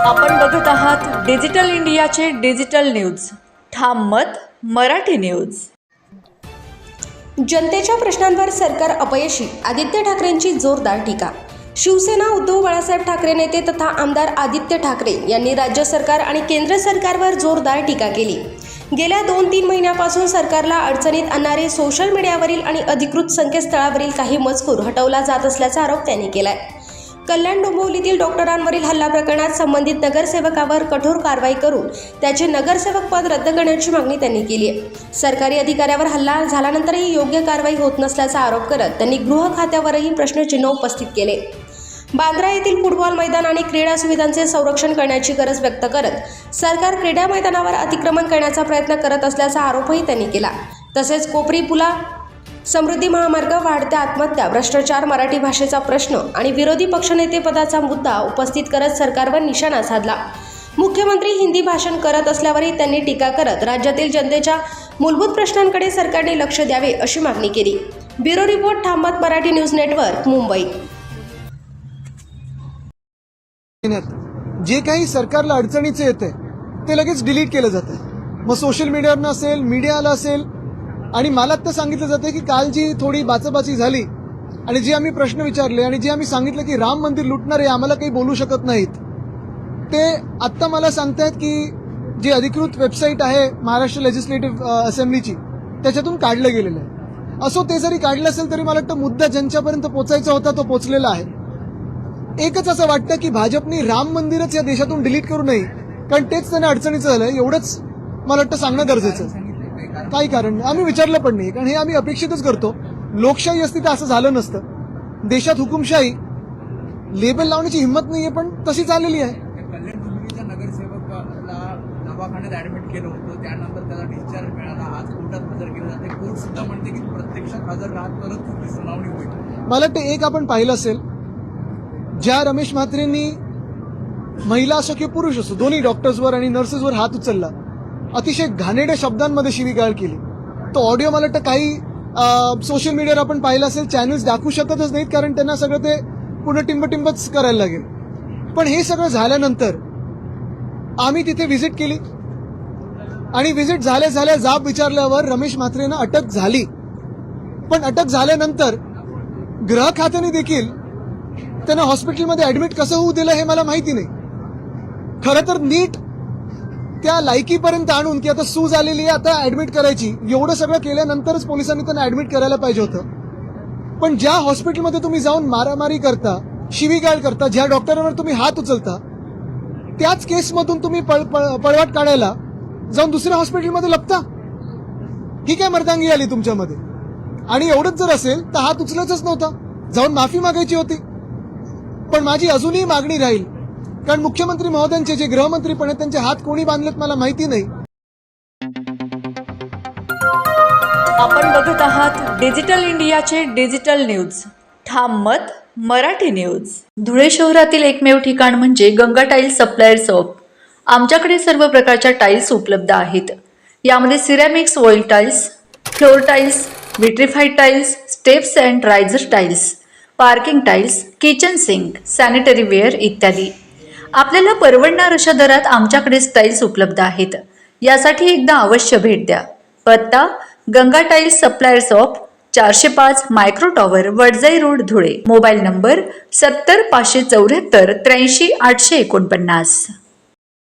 आपण बघत आहात डिजिटल इंडियाचे डिजिटल न्यूज. ठाम मत मराठी न्यूज. जनतेच्या प्रश्नांवर सरकार अपयशी, आदित्य ठाकरेंची जोरदार टीका. शिवसेना उद्धव बाळासाहेब ठाकरे नेते तथा आमदार आदित्य ठाकरे यांनी राज्य सरकार आणि केंद्र सरकारवर जोरदार टीका केली. गेल्या 2-3 महिन्यापासून सरकारला अडचणीत आणणारे सोशल मीडियावरील आणि अधिकृत संकेतस्थळावरील काही मजकूर हटवला जात असल्याचा आरोप त्यांनी केलाय. कल्याण डोंबिवलीतील डॉक्टरांवरील हल्ला प्रकरणात संबंधित नगरसेवकावर कठोर कारवाई करून त्याचे नगरसेवक पद रद्द करण्याची मागणी त्यांनी केली आहे. सरकारी अधिकाऱ्यावर हल्ला झाल्यानंतरही योग्य कारवाई होत नसल्याचा आरोप करत त्यांनी गृह खात्यावरही प्रश्नचिन्ह उपस्थित केले. बांद्रा येथील फुटबॉल मैदान आणि क्रीडा सुविधांचे संरक्षण करण्याची गरज व्यक्त करत सरकार क्रीडा मैदानावर अतिक्रमण करण्याचा प्रयत्न करत असल्याचा आरोपही त्यांनी केला. तसेच कोपरी पुला, समृद्धी महामार्ग, वाढत्या आत्महत्या, भ्रष्टाचार, मराठी भाषेचा प्रश्न आणि विरोधी पक्षनेतेपदाचा मुद्दा उपस्थित करत सरकारवर निशाणा साधला. मुख्यमंत्री हिंदी भाषण करत असल्यावरही त्यांनी टीका करत राज्यातील जनतेच्या मूलभूत प्रश्नांकडे सरकारने लक्ष द्यावे अशी मागणी केली. ब्युरो रिपोर्ट, ठाम मत मराठी न्यूज नेटवर्क, मुंबई. जे काही सरकारला अडचणीचे येते ते लगेच डिलीट केलं जातं. मग सोशल मीडियावरनं असेल, मीडियाला असेल, आणि मला तर सांगितलं जातं की काल जी थोडी बाचाबाची झाली आणि जे आम्ही प्रश्न विचारले आणि जे आम्ही सांगितलं की राम मंदिर लुटणारे आम्हाला काही बोलू शकत नाहीत, ते आत्ता मला सांगतायत की जी अधिकृत वेबसाईट आहे महाराष्ट्र लेजिस्लेटिव्ह असेंब्लीची त्याच्यातून काढलं गेलेलं आहे. असो, ते जरी काढलं असेल तरी मला वाटतं मुद्दा ज्यांच्यापर्यंत पोचायचा होता तो पोचलेला आहे. एकच असं वाटतं की भाजपनी राम मंदिरच या देशातून डिलीट करू नये, कारण तेच त्यांना अडचणीचं झालं. एवढंच मला वाटतं सांगणं गरजेचं. काही कारण आम्ही विचारलं पण नाही, कारण हे आम्ही अपेक्षितच करतो. लोकशाही असती तर असं झालं नसतं. देशात हुकुमशाही लेबल लावण्याची हिंमत नाहीये, पण तशी चाललेली आहे. कल्याण डोंबिवलीच्या नगरसेवकाला दवाखान्यात ऍडमिट केलं होतं, त्यानंतर त्याला डिस्चार्ज मिळाला. आज कोर्टात हजर केलं जाते. कोर्ट सुद्धा म्हणते की प्रत्यक्षात हजर राहत तरच तुमची सुनावणी होईल. मला वाटतं एक आपण पाहिलं असेल, ज्या रमेश म्हात्रेंनी महिला असो की पुरुष असो दोन्ही डॉक्टर्सवर आणि नर्सेसवर हात उचलला, अतिशय घाणेरड्या शब्दांमध्ये शिवीगाळ केली, तो ऑडिओ मला वाटतं काही सोशल मीडियावर आपण पाहिलं असेल. चॅनल्स दाखवू शकतच नाहीत, कारण त्यांना सगळं ते पूर्ण टिंबटिंबच करायला लागेल. पण हे सगळं झाल्यानंतर आम्ही तिथे व्हिजिट केली आणि व्हिजिट झाल्या जाब विचारल्यावर रमेश म्हात्रेंना अटक झाली. पण अटक झाल्यानंतर गृह खात्याने देखील त्यांना हॉस्पिटलमध्ये ऍडमिट कसं होऊ दिलं हे मला माहिती नाही. खरं तर नीट त्या लायकीपर्यंत आणून की आता सूज आलेली आहे, आता ऍडमिट करायची, एवढं सगळं केल्यानंतरच पोलिसांनी त्यांना ऍडमिट करायला पाहिजे होतं. पण ज्या हॉस्पिटलमध्ये तुम्ही जाऊन मारामारी करता, शिवीगाळ करता, ज्या डॉक्टरांवर तुम्ही हात उचलता, त्याच केसमधून तुम्ही पळवाट काढायला जाऊन दुसऱ्या हॉस्पिटलमध्ये लपता. ही काय मर्दांगी आली तुमच्यामध्ये? आणि एवढंच जर असेल तर हात उचलायचाच नव्हता, जाऊन माफी मागायची होती. पण माझी अजूनही मागणी राहील, कारण मुख्यमंत्री महोदयांचे जे गृहमंत्री पण आहेत त्यांचे हात कोणी बांधलेत मला माहिती नाही. आपण बघत आहात डिजिटल इंडियाचे डिजिटल न्यूज. ठाम मत मराठी न्यूज. धुळे शहरातील एकमेव ठिकाण म्हणजे गंगा टाइल्स सप्लायर शॉप. आमच्याकडे सर्व प्रकारच्या टाइल्स उपलब्ध आहेत. यामध्ये ceramics, oil tiles, floor tiles, vitrified tiles, steps and riser tiles, parking tiles, kitchen sink, sanitary ware इत्यादी. आपल्याला परवडणार अशा दरात आमच्याकडे टाइल्स उपलब्ध आहेत. यासाठी एकदा अवश्य भेट द्या. पत्ता Ganga tiles supplier shop, 405 micro tower, Wadjai road, Dhule. Mobile number 70 574 83 849.